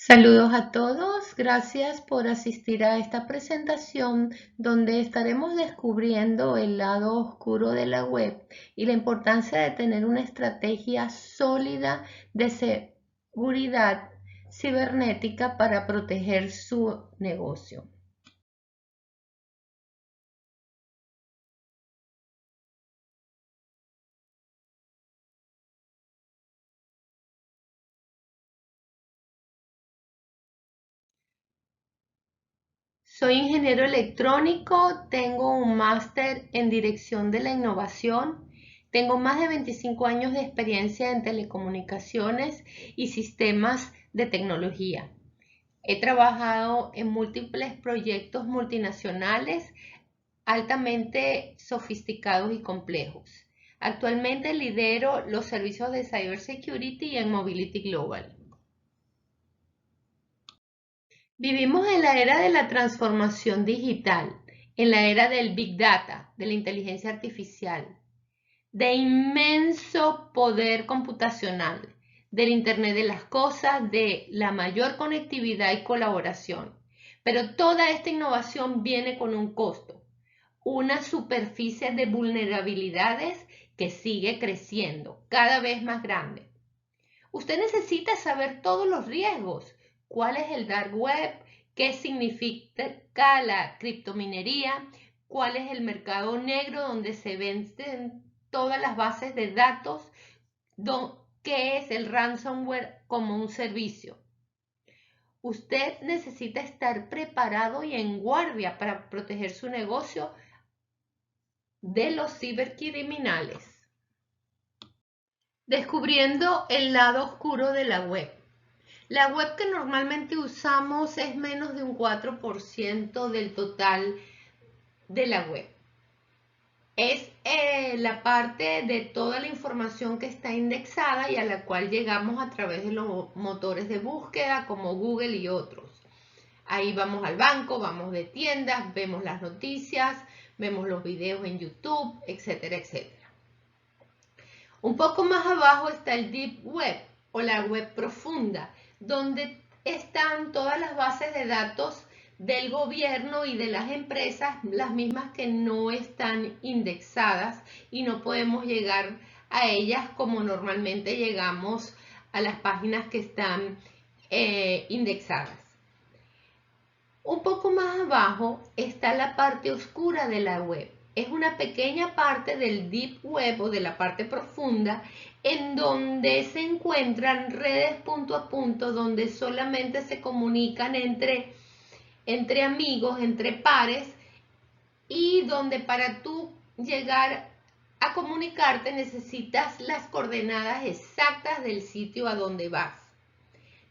Saludos a todos, gracias por asistir a esta presentación donde estaremos descubriendo el lado oscuro de la web y la importancia de tener una estrategia sólida de seguridad cibernética para proteger su negocio. Soy ingeniero electrónico, tengo un máster en dirección de la innovación, tengo más de 25 años de experiencia en telecomunicaciones y sistemas de tecnología. He trabajado en múltiples proyectos multinacionales altamente sofisticados y complejos. Actualmente lidero los servicios de Cybersecurity en Mobility Global. Vivimos en la era de la transformación digital, en la era del Big Data, de la inteligencia artificial, de inmenso poder computacional, del Internet de las cosas, de la mayor conectividad y colaboración. Pero toda esta innovación viene con un costo, una superficie de vulnerabilidades que sigue creciendo, cada vez más grande. Usted necesita saber todos los riesgos. ¿Cuál es el dark web? ¿Qué significa la criptominería? ¿Cuál es el mercado negro donde se venden todas las bases de datos? ¿Qué es el ransomware como un servicio? Usted necesita estar preparado y en guardia para proteger su negocio de los cibercriminales. Descubriendo el lado oscuro de la web. La web que normalmente usamos es menos de un 4% del total de la web. Es la parte de toda la información que está indexada y a la cual llegamos a través de los motores de búsqueda como Google y otros. Ahí vamos al banco, vamos de tiendas, vemos las noticias, vemos los videos en YouTube, etcétera, etcétera. Un poco más abajo está el Deep Web o la web profunda, donde están todas las bases de datos del gobierno y de las empresas, las mismas que no están indexadas y no podemos llegar a ellas como normalmente llegamos a las páginas que están indexadas. Un poco más abajo está la parte oscura de la web. Es una pequeña parte del Deep Web o de la parte profunda en donde se encuentran redes punto a punto donde solamente se comunican entre amigos, entre pares y donde para tú llegar a comunicarte necesitas las coordenadas exactas del sitio a donde vas.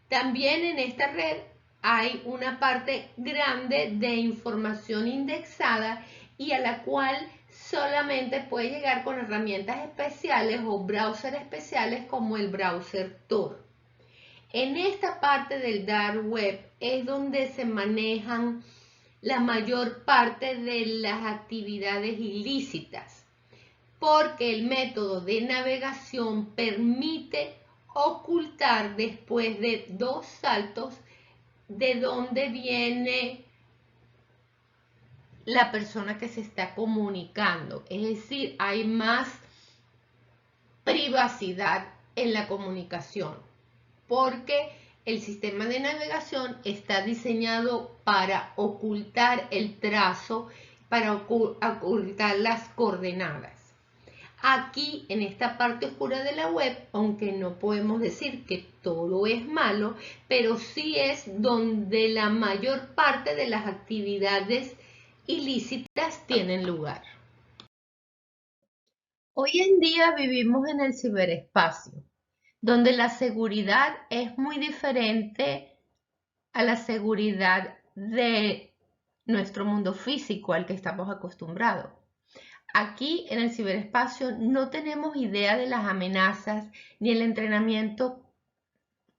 También en esta red hay una parte grande de información indexada y a la cual solamente puede llegar con herramientas especiales o browsers especiales como el browser Tor. En esta parte del dark web es donde se manejan la mayor parte de las actividades ilícitas, porque el método de navegación permite ocultar después de 2 saltos de dónde viene la persona que se está comunicando. Es decir, hay más privacidad en la comunicación porque el sistema de navegación está diseñado para ocultar el trazo, para ocultar las coordenadas. Aquí, en esta parte oscura de la web, aunque no podemos decir que todo es malo, pero sí es donde la mayor parte de las actividades ilícitas tienen lugar. Hoy en día vivimos en el ciberespacio, donde la seguridad es muy diferente a la seguridad de nuestro mundo físico al que estamos acostumbrados. Aquí en el ciberespacio no tenemos idea de las amenazas ni el entrenamiento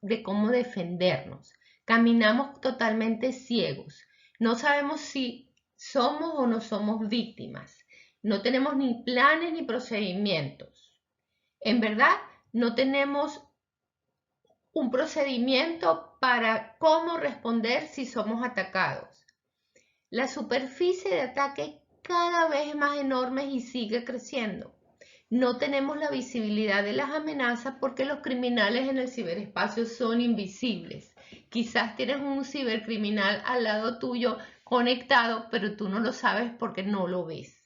de cómo defendernos. Caminamos totalmente ciegos. No sabemos si somos o no somos víctimas. No tenemos ni planes ni procedimientos. En verdad, no tenemos un procedimiento para cómo responder si somos atacados. La superficie de ataque cada vez es más enorme y sigue creciendo. No tenemos la visibilidad de las amenazas porque los criminales en el ciberespacio son invisibles. Quizás tienes un cibercriminal al lado tuyo conectado, pero tú no lo sabes porque no lo ves.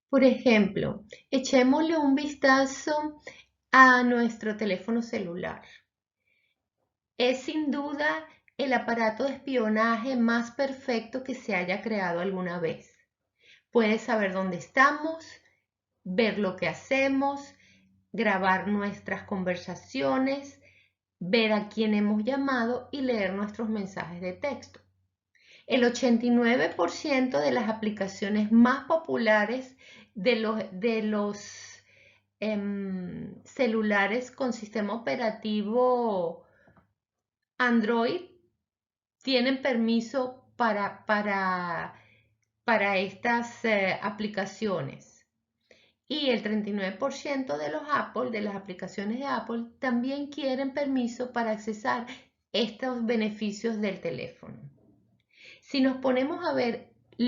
Por ejemplo, echémosle un vistazo a nuestro teléfono celular. Es sin duda el aparato de espionaje más perfecto que se haya creado alguna vez. Puedes saber dónde estamos, ver lo que hacemos, grabar nuestras conversaciones, ver a quién hemos llamado y leer nuestros mensajes de texto. El 89% de las aplicaciones más populares de los celulares con sistema operativo Android tienen permiso para estas aplicaciones. Y el 39% de los Apple, de las aplicaciones de Apple, también quieren permiso para accesar estos beneficios del teléfono. Si nos ponemos a ver de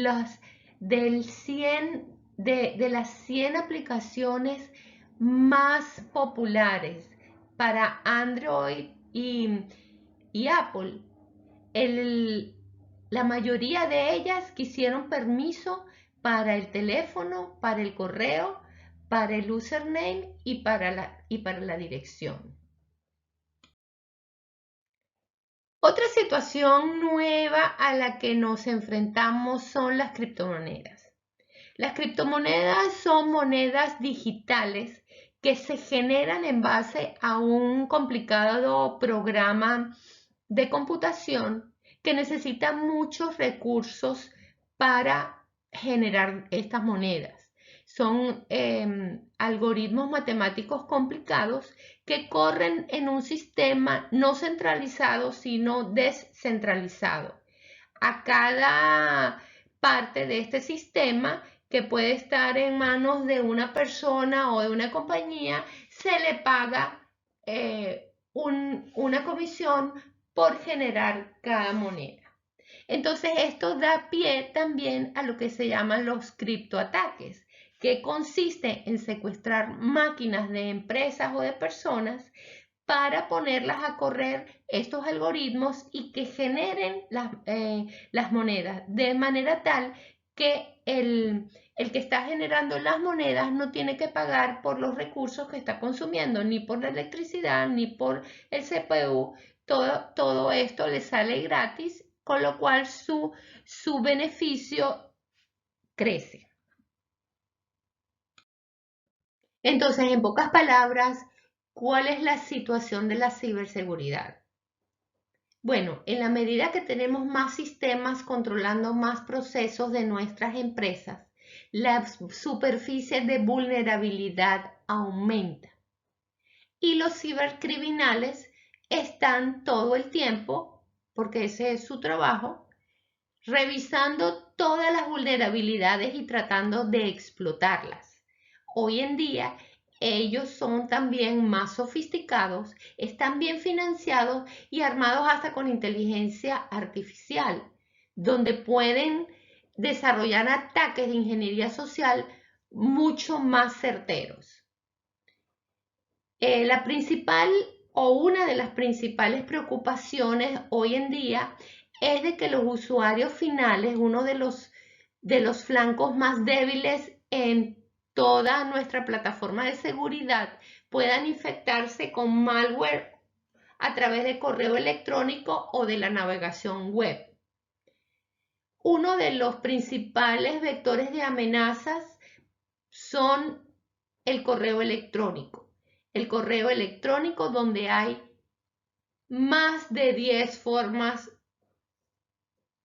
las 100 aplicaciones más populares para Android y Apple, la mayoría de ellas quisieron permiso para el teléfono, para el correo, para el username y para la dirección. Otra situación nueva a la que nos enfrentamos son las criptomonedas. Las criptomonedas son monedas digitales que se generan en base a un complicado programa de computación que necesita muchos recursos para generar estas monedas. Son algoritmos matemáticos complicados que corren en un sistema no centralizado, sino descentralizado. A cada parte de este sistema, que puede estar en manos de una persona o de una compañía, se le paga una comisión por generar cada moneda. Entonces esto da pie también a lo que se llaman los criptoataques, que consiste en secuestrar máquinas de empresas o de personas para ponerlas a correr estos algoritmos y que generen las monedas de manera tal que el que está generando las monedas no tiene que pagar por los recursos que está consumiendo, ni por la electricidad, ni por el CPU. Todo esto le sale gratis, con lo cual su beneficio crece. Entonces, en pocas palabras, ¿cuál es la situación de la ciberseguridad? Bueno, en la medida que tenemos más sistemas controlando más procesos de nuestras empresas, la superficie de vulnerabilidad aumenta. Y los cibercriminales están todo el tiempo, porque ese es su trabajo, revisando todas las vulnerabilidades y tratando de explotarlas. Hoy en día, ellos son también más sofisticados, están bien financiados y armados hasta con inteligencia artificial, donde pueden desarrollar ataques de ingeniería social mucho más certeros. La principal o una de las principales preocupaciones hoy en día es de que los usuarios finales, uno de los flancos más débiles en toda nuestra plataforma de seguridad, puedan infectarse con malware a través de correo electrónico o de la navegación web. Uno de los principales vectores de amenazas son el correo electrónico. El correo electrónico donde hay más de 10 formas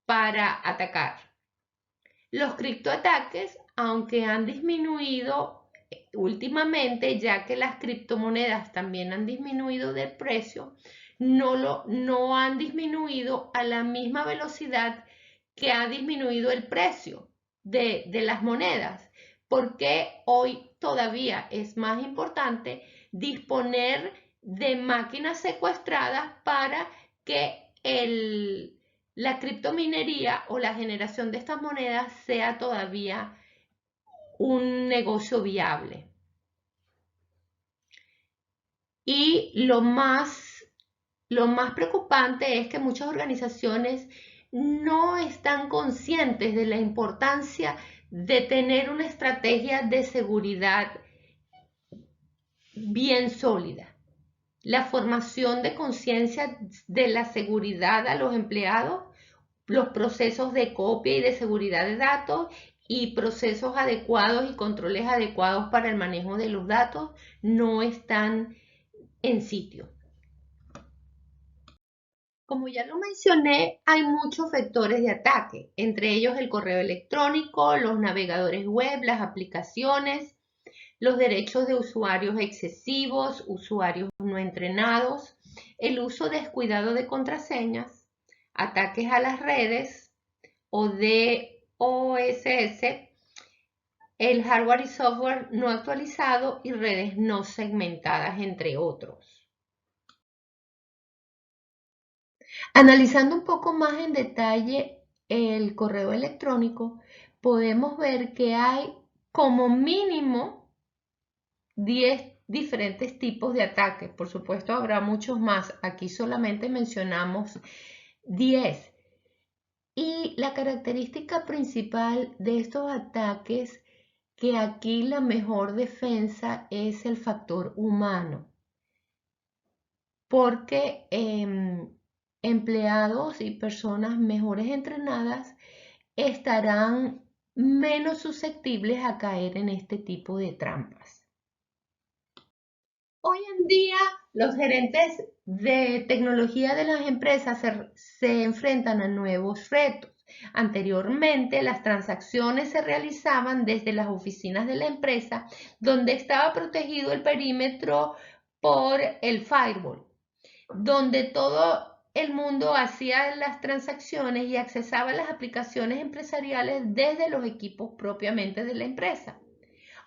para atacar. Los criptoataques, aunque han disminuido últimamente, ya que las criptomonedas también han disminuido de precio, no han disminuido a la misma velocidad que ha disminuido el precio de las monedas, porque hoy todavía es más importante disponer de máquinas secuestradas para que la criptominería o la generación de estas monedas sea todavía un negocio viable. Y lo más preocupante es que muchas organizaciones no están conscientes de la importancia de tener una estrategia de seguridad bien sólida. La formación de conciencia de la seguridad a los empleados, los procesos de copia y de seguridad de datos y procesos adecuados y controles adecuados para el manejo de los datos no están en sitio. Como ya lo mencioné, hay muchos vectores de ataque, entre ellos el correo electrónico, los navegadores web, las aplicaciones, los derechos de usuarios excesivos, usuarios no entrenados, el uso descuidado de contraseñas, ataques a las redes o DOSS, el hardware y software no actualizado y redes no segmentadas, entre otros. Analizando un poco más en detalle el correo electrónico, podemos ver que hay como mínimo 10 diferentes tipos de ataques. Por supuesto, habrá muchos más. Aquí solamente mencionamos 10. Y la característica principal de estos ataques, que aquí la mejor defensa es el factor humano. Porque empleados y personas mejores entrenadas estarán menos susceptibles a caer en este tipo de trampas. Hoy en día, los gerentes de tecnología de las empresas se enfrentan a nuevos retos. Anteriormente, las transacciones se realizaban desde las oficinas de la empresa, donde estaba protegido el perímetro por el firewall, donde todo el mundo hacía las transacciones y accesaba a las aplicaciones empresariales desde los equipos propiamente de la empresa.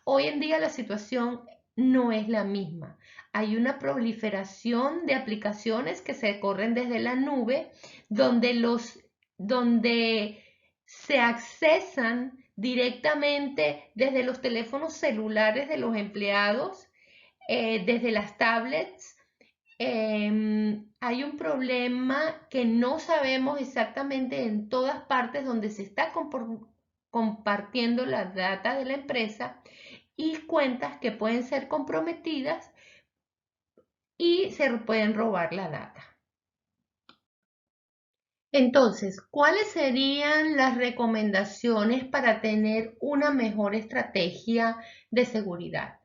Hoy en día la situación no es la misma. Hay una proliferación de aplicaciones que se corren desde la nube, donde se accesan directamente desde los teléfonos celulares de los empleados, desde las tablets. Hay un problema que no sabemos exactamente en todas partes donde se está compartiendo la data de la empresa y cuentas que pueden ser comprometidas y se pueden robar la data. Entonces, ¿cuáles serían las recomendaciones para tener una mejor estrategia de seguridad?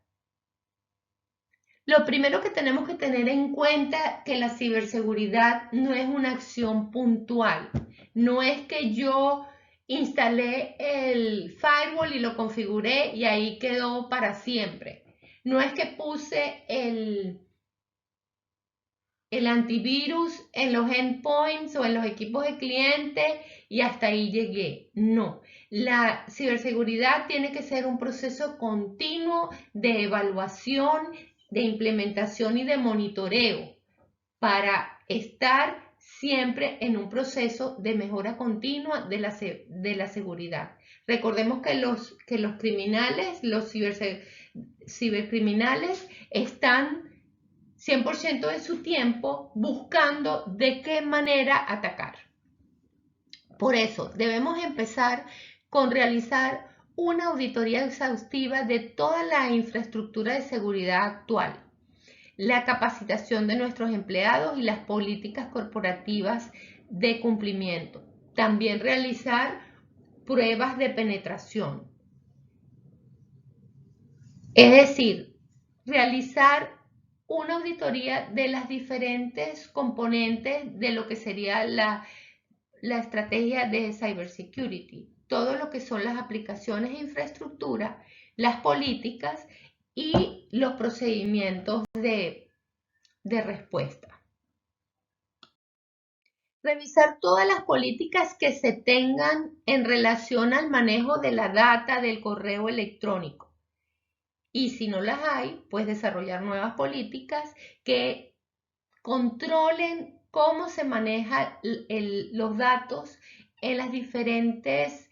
Lo primero que tenemos que tener en cuenta es que la ciberseguridad no es una acción puntual. No es que yo instalé el firewall y lo configuré y ahí quedó para siempre. No es que puse el antivirus en los endpoints o en los equipos de cliente y hasta ahí llegué. No, la ciberseguridad tiene que ser un proceso continuo de evaluación, de implementación y de monitoreo para estar siempre en un proceso de mejora continua de la seguridad. Recordemos que los criminales, los cibercriminales están 100% de su tiempo buscando de qué manera atacar. Por eso debemos empezar con realizar una auditoría exhaustiva de toda la infraestructura de seguridad actual, la capacitación de nuestros empleados y las políticas corporativas de cumplimiento. También realizar pruebas de penetración. Es decir, realizar una auditoría de las diferentes componentes de lo que sería la estrategia de cybersecurity, todo lo que son las aplicaciones e infraestructura, las políticas y los procedimientos de respuesta. Revisar todas las políticas que se tengan en relación al manejo de la data del correo electrónico. Y si no las hay, pues desarrollar nuevas políticas que controlen cómo se manejan los datos en las diferentes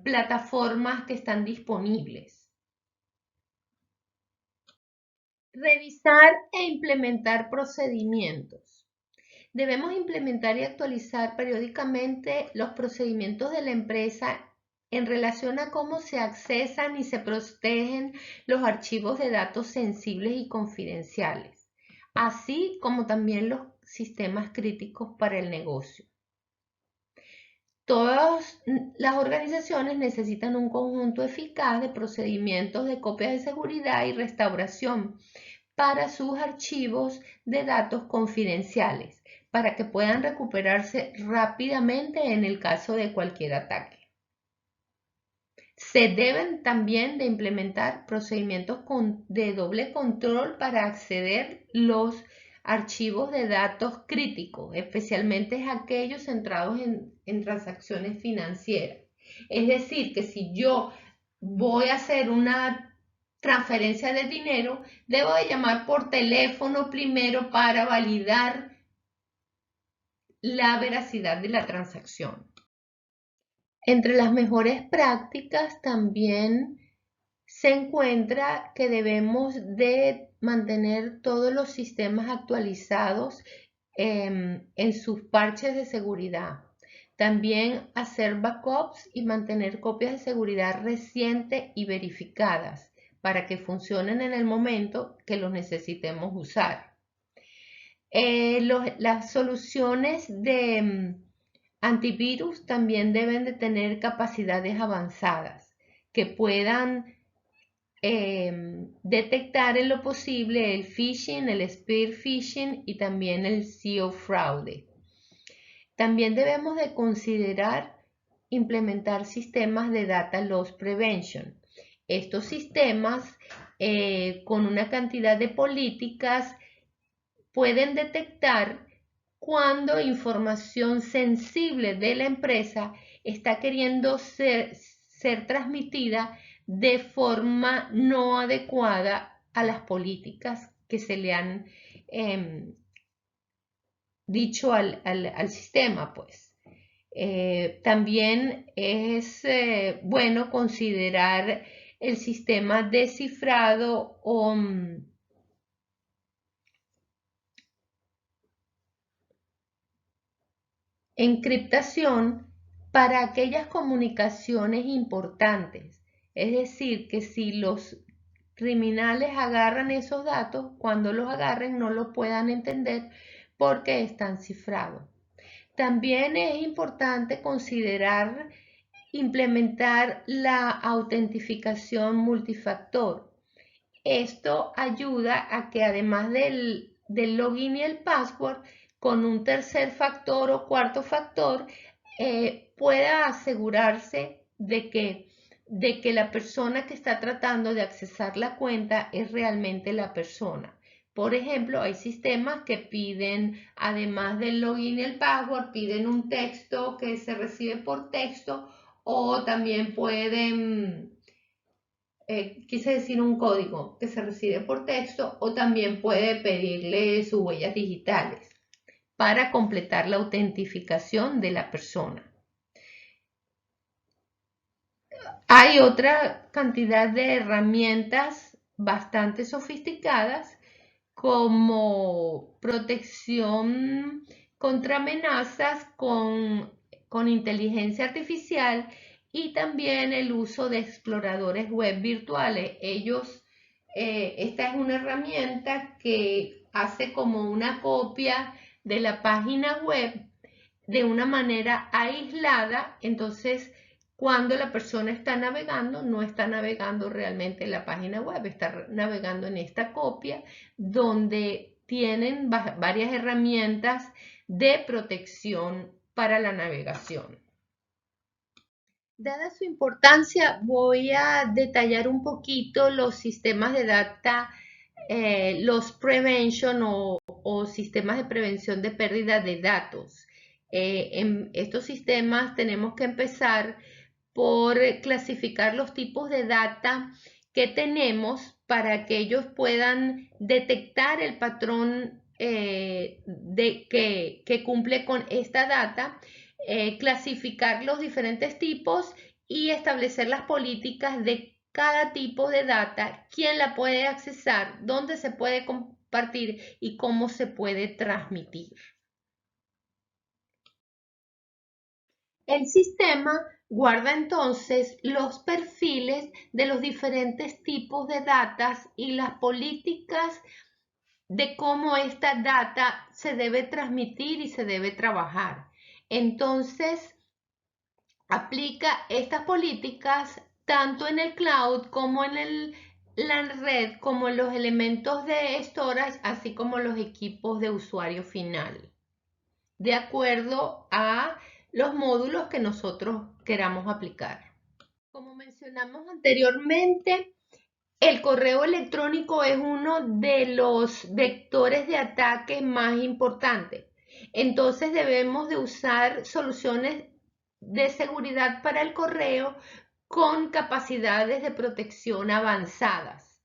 plataformas que están disponibles. Revisar e implementar procedimientos. Debemos implementar y actualizar periódicamente los procedimientos de la empresa en relación a cómo se accesan y se protegen los archivos de datos sensibles y confidenciales, así como también los sistemas críticos para el negocio. Todas las organizaciones necesitan un conjunto eficaz de procedimientos de copias de seguridad y restauración para sus archivos de datos confidenciales, para que puedan recuperarse rápidamente en el caso de cualquier ataque. Se deben también de implementar procedimientos de doble control para acceder los archivos de datos críticos, especialmente aquellos centrados en transacciones financieras. Es decir, que si yo voy a hacer una transferencia de dinero, debo de llamar por teléfono primero para validar la veracidad de la transacción. Entre las mejores prácticas también se encuentra que debemos de mantener todos los sistemas actualizados en sus parches de seguridad. También hacer backups y mantener copias de seguridad recientes y verificadas para que funcionen en el momento que los necesitemos usar. Las soluciones de antivirus también deben de tener capacidades avanzadas que puedan detectar en lo posible el phishing, el spear phishing y también el SEO fraude. También debemos de considerar implementar sistemas de data loss prevention. Estos sistemas con una cantidad de políticas pueden detectar cuando información sensible de la empresa está queriendo ser transmitida de forma no adecuada a las políticas que se le han dicho al sistema, pues. También es bueno considerar el sistema de cifrado o encriptación para aquellas comunicaciones importantes. Es decir, que si los criminales agarran esos datos, cuando los agarren no lo puedan entender porque están cifrados. También es importante considerar implementar la autentificación multifactor. Esto ayuda a que además del login y el password, con un tercer factor o cuarto factor, pueda asegurarse de que la persona que está tratando de accesar la cuenta es realmente la persona. Por ejemplo, hay sistemas que piden, además del login y el password, piden un texto que se recibe por texto o también pueden, quise decir un código que se recibe por texto o también puede pedirle sus huellas digitales para completar la autentificación de la persona. Hay otra cantidad de herramientas bastante sofisticadas como protección contra amenazas con inteligencia artificial y también el uso de exploradores web virtuales. Esta es una herramienta que hace como una copia de la página web de una manera aislada, entonces cuando la persona está navegando, no está navegando realmente en la página web, está navegando en esta copia donde tienen varias herramientas de protección para la navegación. Dada su importancia, voy a detallar un poquito los sistemas de data, los prevention o sistemas de prevención de pérdida de datos. En estos sistemas tenemos que empezar por clasificar los tipos de data que tenemos para que ellos puedan detectar el patrón que cumple con esta data, clasificar los diferentes tipos y establecer las políticas de cada tipo de data, quién la puede accesar, dónde se puede compartir y cómo se puede transmitir. El sistema guarda entonces los perfiles de los diferentes tipos de datas y las políticas de cómo esta data se debe transmitir y se debe trabajar. Entonces, aplica estas políticas tanto en el cloud como en la red, como en los elementos de storage, así como los equipos de usuario final, de acuerdo a los módulos que nosotros queramos aplicar. Como mencionamos anteriormente, el correo electrónico es uno de los vectores de ataque más importantes. Entonces debemos de usar soluciones de seguridad para el correo con capacidades de protección avanzadas.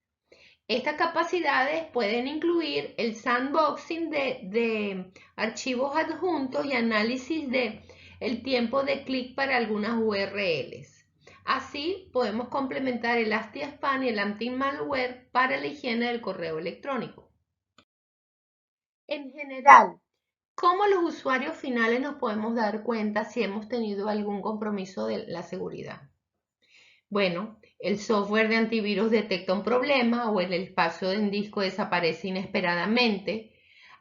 Estas capacidades pueden incluir el sandboxing de archivos adjuntos y análisis de el tiempo de clic para algunas URLs. Así podemos complementar el anti-spam y el anti-malware para la higiene del correo electrónico. En general, ¿cómo los usuarios finales nos podemos dar cuenta si hemos tenido algún compromiso de la seguridad? Bueno, el software de antivirus detecta un problema o el espacio en disco desaparece inesperadamente.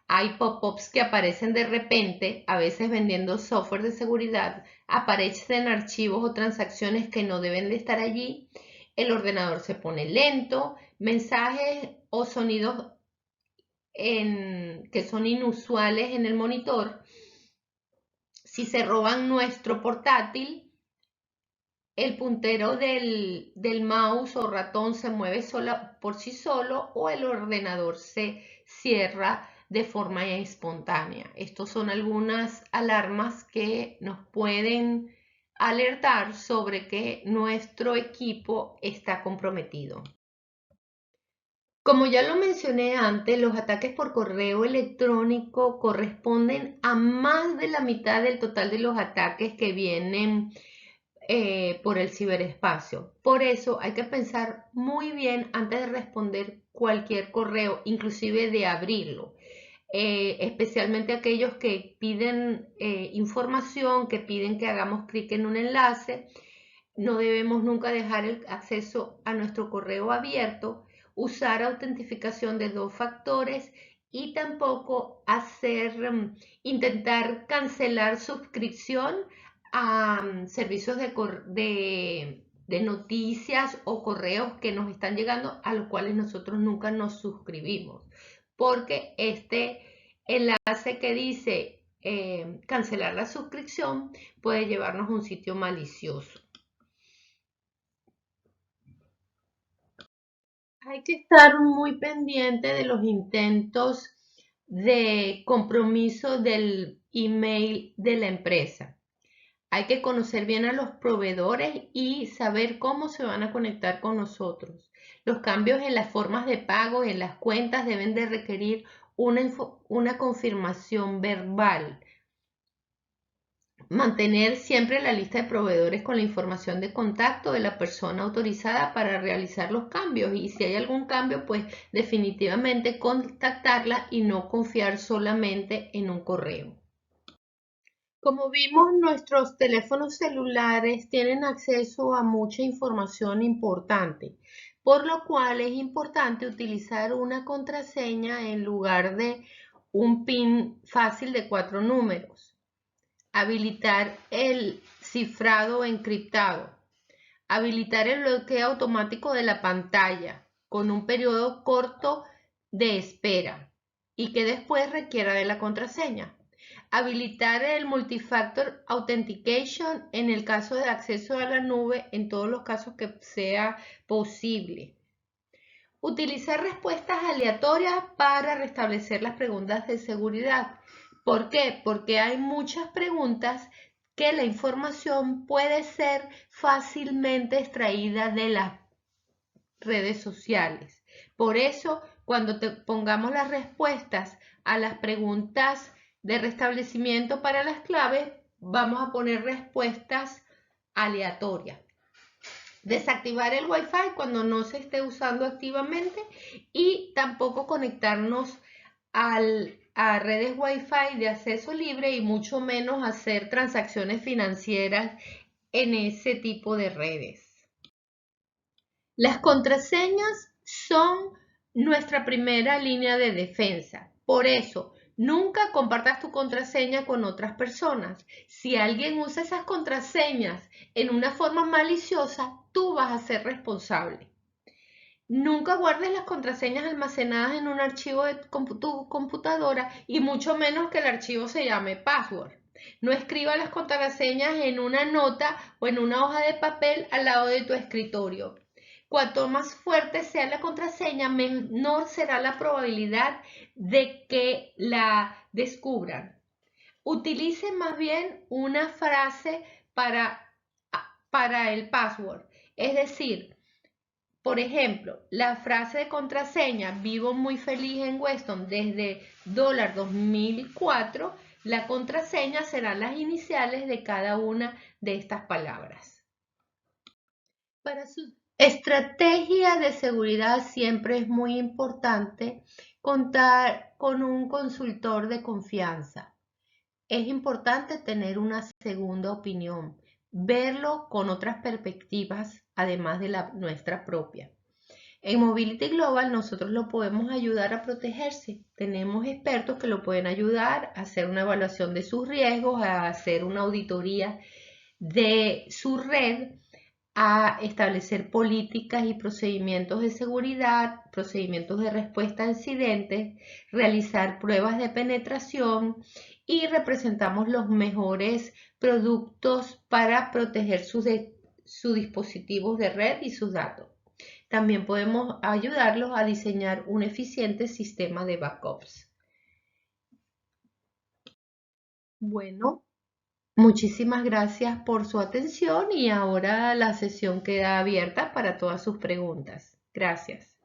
Hay pop-ups que aparecen de repente, a veces vendiendo software de seguridad, aparecen archivos o transacciones que no deben de estar allí. El ordenador se pone lento, mensajes o sonidos que son inusuales en el monitor. Si se roban nuestro portátil, el puntero del mouse o ratón se mueve por sí solo o el ordenador se cierra de forma espontánea. Estas son algunas alarmas que nos pueden alertar sobre que nuestro equipo está comprometido. Como ya lo mencioné antes, los ataques por correo electrónico corresponden a más de la mitad del total de los ataques que vienen por el ciberespacio. Por eso hay que pensar muy bien antes de responder cualquier correo, inclusive de abrirlo. Especialmente aquellos que piden información, que piden que hagamos clic en un enlace. No debemos nunca dejar el acceso a nuestro correo abierto, usar autentificación de 2 factores y tampoco intentar cancelar suscripción a servicios de noticias o correos que nos están llegando a los cuales nosotros nunca nos suscribimos, porque este enlace que dice cancelar la suscripción puede llevarnos a un sitio malicioso. Hay que estar muy pendiente de los intentos de compromiso del email de la empresa. Hay que conocer bien a los proveedores y saber cómo se van a conectar con nosotros. Los cambios en las formas de pago y en las cuentas deben de requerir una confirmación verbal. Mantener siempre la lista de proveedores con la información de contacto de la persona autorizada para realizar los cambios, y si hay algún cambio, pues definitivamente contactarla y no confiar solamente en un correo. Como vimos, nuestros teléfonos celulares tienen acceso a mucha información importante, por lo cual es importante utilizar una contraseña en lugar de un PIN fácil de 4 números. Habilitar el cifrado encriptado. Habilitar el bloqueo automático de la pantalla con un periodo corto de espera y que después requiera de la contraseña. Habilitar el Multifactor Authentication en el caso de acceso a la nube en todos los casos que sea posible. Utilizar respuestas aleatorias para restablecer las preguntas de seguridad. ¿Por qué? Porque hay muchas preguntas que la información puede ser fácilmente extraída de las redes sociales. Por eso, cuando te pongamos las respuestas a las preguntas de restablecimiento para las claves, vamos a poner respuestas aleatorias. Desactivar el Wi-Fi cuando no se esté usando activamente y tampoco conectarnos a redes Wi-Fi de acceso libre y mucho menos hacer transacciones financieras en ese tipo de redes. Las contraseñas son nuestra primera línea de defensa. Por eso, nunca compartas tu contraseña con otras personas. Si alguien usa esas contraseñas en una forma maliciosa, tú vas a ser responsable. Nunca guardes las contraseñas almacenadas en un archivo de tu computadora y mucho menos que el archivo se llame password. No escribas las contraseñas en una nota o en una hoja de papel al lado de tu escritorio. Cuanto más fuerte sea la contraseña, menor será la probabilidad de que la descubran. Utilice más bien una frase para el password. Es decir, por ejemplo, la frase de contraseña vivo muy feliz en Weston desde $2004, la contraseña serán las iniciales de cada una de estas palabras. Para su estrategia de seguridad siempre es muy importante contar con un consultor de confianza. Es importante tener una segunda opinión, verlo con otras perspectivas además de la nuestra propia. En Mobility Global nosotros lo podemos ayudar a protegerse. Tenemos expertos que lo pueden ayudar a hacer una evaluación de sus riesgos, a hacer una auditoría de su red, a establecer políticas y procedimientos de seguridad, procedimientos de respuesta a incidentes, realizar pruebas de penetración y representamos los mejores productos para proteger sus dispositivos de red y sus datos. También podemos ayudarlos a diseñar un eficiente sistema de backups. Bueno, muchísimas gracias por su atención y ahora la sesión queda abierta para todas sus preguntas. Gracias.